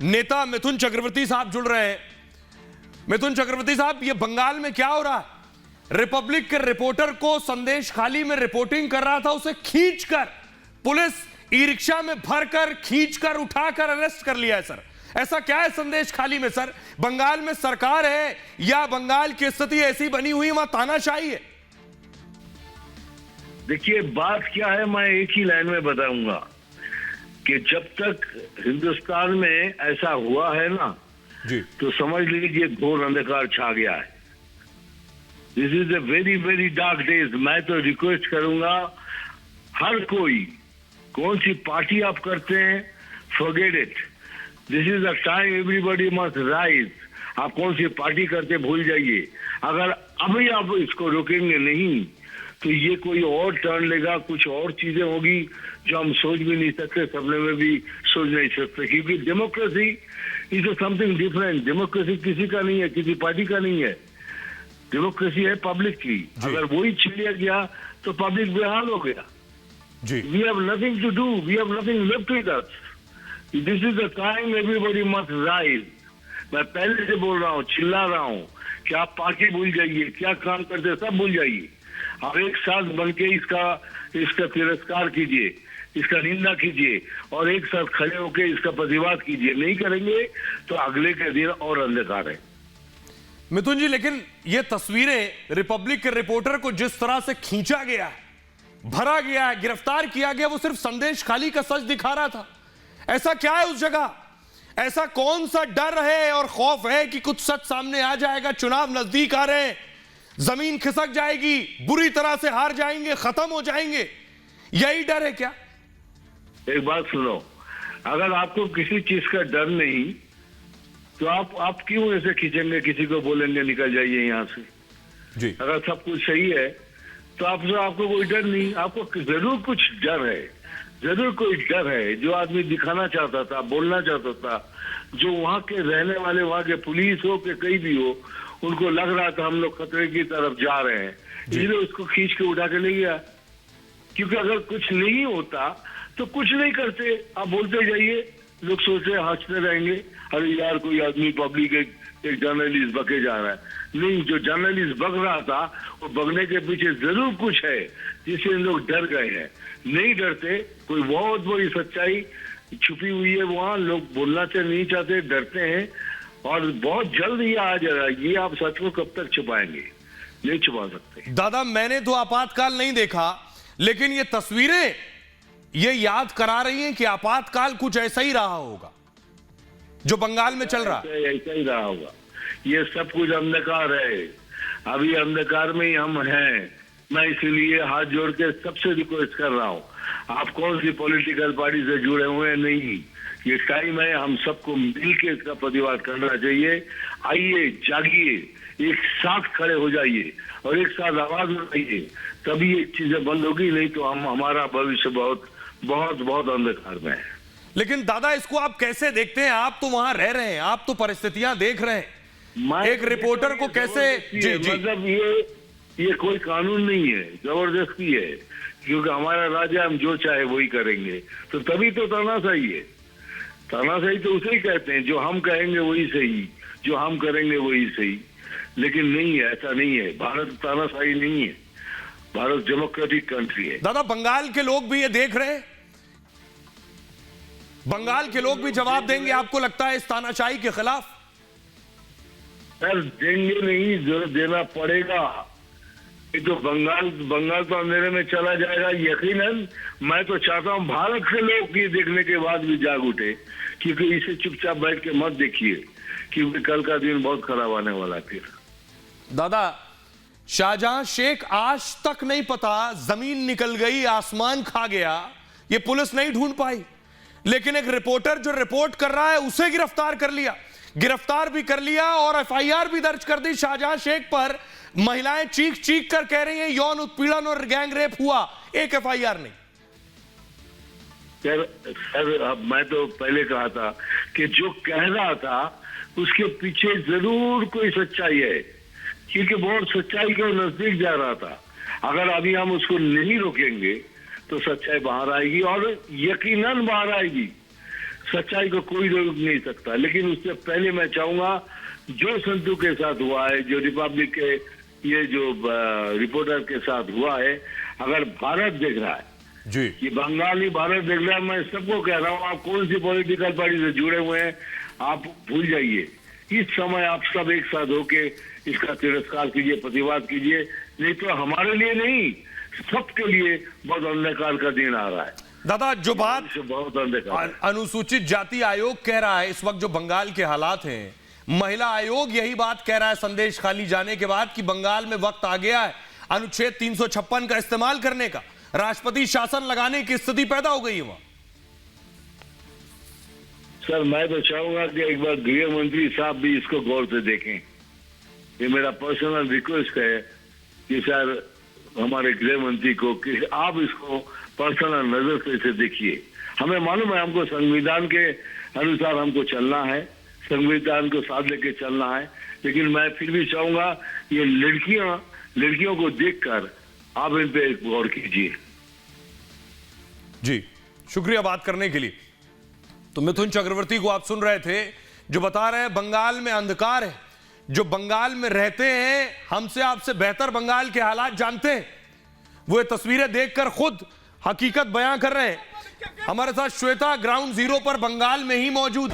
नेता मिथुन चक्रवर्ती साहब जुड़ रहे हैं। मिथुन चक्रवर्ती साहब, ये बंगाल में क्या हो रहा है? रिपब्लिक के रिपोर्टर को संदेश खाली में रिपोर्टिंग कर रहा था, उसे खींचकर पुलिस ई रिक्शा में भरकर खींचकर उठाकर अरेस्ट कर लिया है सर। ऐसा क्या है संदेश खाली में सर? बंगाल में सरकार है या बंगाल की स्थिति ऐसी बनी हुई वहां तानाशाही है? देखिए, बात क्या है मैं एक ही लाइन में बताऊंगा कि जब तक हिंदुस्तान में ऐसा हुआ है ना जी, तो समझ लीजिए घोर अंधकार छा गया है। This is a very very dark days. मैं तो रिक्वेस्ट करूंगा हर कोई, कौन सी पार्टी आप करते हैं, forget it. This is the time everybody must rise. आप कौन सी पार्टी करते भूल जाइए। अगर अभी आप इसको रोकेंगे नहीं तो ये कोई और टर्न लेगा, कुछ और चीजें होगी जो हम सोच भी नहीं सकते, सपने में भी सोच नहीं सकते। क्योंकि democracy is something different. Democracy किसी का नहीं है, किसी पार्टी का नहीं है। डेमोक्रेसी है पब्लिक की। अगर वही छीन लिया गया तो पब्लिक बेहाल हो गया। जी, we have nothing to do, we have nothing left with us. This is the time everybody must rise. मैं पहले से बोल रहा हूँ, चिल्ला रहा हूँ कि आप पार्टी भूल जाइए, क्या काम करते सब भूल जाइए। आप एक साथ बन के इसका तिरस्कार कीजिए, इसका निंदा कीजिए और एक साथ खड़े होकर इसका प्रतिवाद कीजिए। नहीं करेंगे तो अगले के दिन और अंधकार है। मिथुन जी, लेकिन ये तस्वीरें रिपब्लिक के रिपोर्टर को जिस तरह से खींचा गया है, भरा गया है, गिरफ्तार किया गया, वो सिर्फ संदेश खाली का सच दिखा रहा था। ऐसा क्या है उस जगह? ऐसा कौन सा डर है और खौफ है कि कुछ सच सामने आ जाएगा, चुनाव नजदीक आ रहे हैं, जमीन खिसक जाएगी, बुरी तरह से हार जाएंगे, खत्म हो जाएंगे, यही डर है क्या? एक बात सुनो, अगर आपको किसी चीज का डर नहीं तो आप क्यों ऐसे खींचेंगे, किसी को बोलेंगे निकल जाइए यहाँ से? जी, अगर सब कुछ सही है तो आपको कोई डर नहीं। आपको जरूर कुछ डर है, जरूर कोई डर है। जो आदमी दिखाना चाहता था, बोलना चाहता था, जो वहां के रहने वाले, वहां के पुलिस हो के कहीं भी हो, उनको लग रहा था हम लोग खतरे की तरफ जा रहे हैं, इसलिए उसको खींच के उठा के ले गया। क्योंकि अगर कुछ नहीं होता तो कुछ नहीं करते, आप बोलते जाइए, लोग सोचते हंसते रहेंगे, अरे यार कोई आदमी पब्लिक एक जर्नलिस्ट बके जा रहा है। नहीं, जो जर्नलिस्ट बक रहा था वो बगने के पीछे जरूर कुछ है जिससे लोग डर गए हैं। नहीं डरते, कोई बहुत बड़ी सच्चाई छुपी हुई है वहां, लोग बोलना नहीं चाहते, डरते हैं और बहुत जल्द ये आ जाएगा। ये आप सच को कब तक छुपाएंगे? नहीं छुपा सकते। दादा, मैंने तो आपातकाल नहीं देखा, लेकिन ये तस्वीरें ये याद करा रही हैं कि आपातकाल कुछ ऐसा ही रहा होगा जो बंगाल में चल रहा है। ऐसा ही रहा होगा। ये सब कुछ अंधकार है, अभी अंधकार में ही हम हैं। मैं इसलिए हाथ जोड़ के सबसे रिक्वेस्ट कर रहा हूँ, आप कौन सी पॉलिटिकल पार्टी से जुड़े हुए हैं नहीं, ये टाइम है हम सबको मिलकर इसका प्रतिवाद करना चाहिए। आइए, जागिए, एक साथ खड़े हो जाइए और एक साथ आवाज उठाइए, तभी ये चीजें बंद होगी। नहीं तो हमारा भविष्य बहुत बहुत बहुत अंधकार में है। लेकिन दादा, इसको आप कैसे देखते हैं? आप तो वहां रह रहे हैं, आप तो परिस्थितियां देख रहे हैं। एक रिपोर्टर को कैसे? जी, मतलब ये कोई कानून नहीं है, जबरदस्ती है। क्योंकि हमारा राजा, हम जो चाहे वही करेंगे, तो तभी तो तानाशाही है। तानाशाही तो उसे ही कहते हैं, जो हम कहेंगे वही सही, जो हम करेंगे वही सही। लेकिन नहीं है, ऐसा नहीं है। भारत तानाशाही नहीं है, भारत डेमोक्रेटिक कंट्री है। दादा, बंगाल के लोग भी ये देख रहे हैं, बंगाल के लोग भी जवाब देंगे आपको लगता है इस तानाशाही के खिलाफ? सर, देंगे नहीं, जो देना पड़ेगा। ये तो बंगाल तो अंधेरे में चला जाएगा यकीनन। मैं तो चाहता हूं भारत के लोग ये देखने के बाद भी जाग उठे, क्योंकि इसे चुपचाप बैठ के मत देखिए, क्योंकि कल का दिन बहुत खराब आने वाला है। फिर दादा, शाहजहां शेख आज तक नहीं पता, जमीन निकल गई, आसमान खा गया, ये पुलिस नहीं ढूंढ पाई। लेकिन एक रिपोर्टर जो रिपोर्ट कर रहा है उसे गिरफ्तार भी कर लिया और एफआईआर भी दर्ज कर दी शाहजहां शेख पर। महिलाएं चीख कर कह रही हैं यौन उत्पीड़न और गैंग रेप हुआ, एक एफआईआर नहीं। सर, अब मैं तो पहले कहा था कि जो कह रहा था उसके पीछे जरूर कोई सच्चाई है, क्योंकि बहुत सच्चाई के नजदीक जा रहा था। अगर अभी हम उसको नहीं रोकेंगे तो सच्चाई बाहर आएगी और यकीनन बाहर आएगी। सच्चाई को कोई रोक नहीं सकता। लेकिन उससे पहले मैं चाहूंगा, जो संतू के साथ हुआ है, जो रिपब्लिक के ये जो रिपोर्टर के साथ हुआ है, अगर भारत देख रहा है जी, ये बंगाल ही भारत देख रहा है, मैं सबको कह रहा हूँ, आप कौन सी पॉलिटिकल पार्टी से जुड़े हुए हैं आप भूल जाइए। इस समय आप सब एक साथ होके इसका तिरस्कार कीजिए, प्रतिवाद कीजिए, नहीं तो हमारे लिए नहीं, सबके लिए बहुत अंधकार का दिन आ रहा है। दादा जो बात बहुत अंधकार अनुसूचित जाति आयोग कह रहा है इस वक्त, जो बंगाल के हालात हैं, महिला आयोग यही बात कह रहा है संदेश खाली जाने के बाद कि बंगाल में वक्त आ गया है अनुच्छेद 356 का इस्तेमाल करने का, राष्ट्रपति शासन लगाने की स्थिति पैदा हो गई है वहां। सर मैं तो चाहूंगा कि एक बार गृह मंत्री साहब भी इसको गौर से देखें। ये मेरा पर्सनल रिक्वेस्ट है कि सर हमारे गृह मंत्री को कि आप इसको पर्सनल नजर से इसे देखिए। हमें मालूम है हमको संविधान के अनुसार हमको चलना है, संविधान को साथ लेके चलना है, लेकिन मैं फिर भी चाहूंगा ये लड़कियों को देखकर आप इन पे गौर कीजिए। जी शुक्रिया बात करने के लिए। तो मिथुन चक्रवर्ती को आप सुन रहे थे जो बता रहे हैं बंगाल में अंधकार है, जो बंगाल में रहते हैं हमसे आपसे बेहतर बंगाल के हालात जानते हैं, वो ये तस्वीरें देखकर खुद हकीकत बयां कर रहे हैं। हमारे साथ श्वेता ग्राउंड जीरो पर बंगाल में ही मौजूद।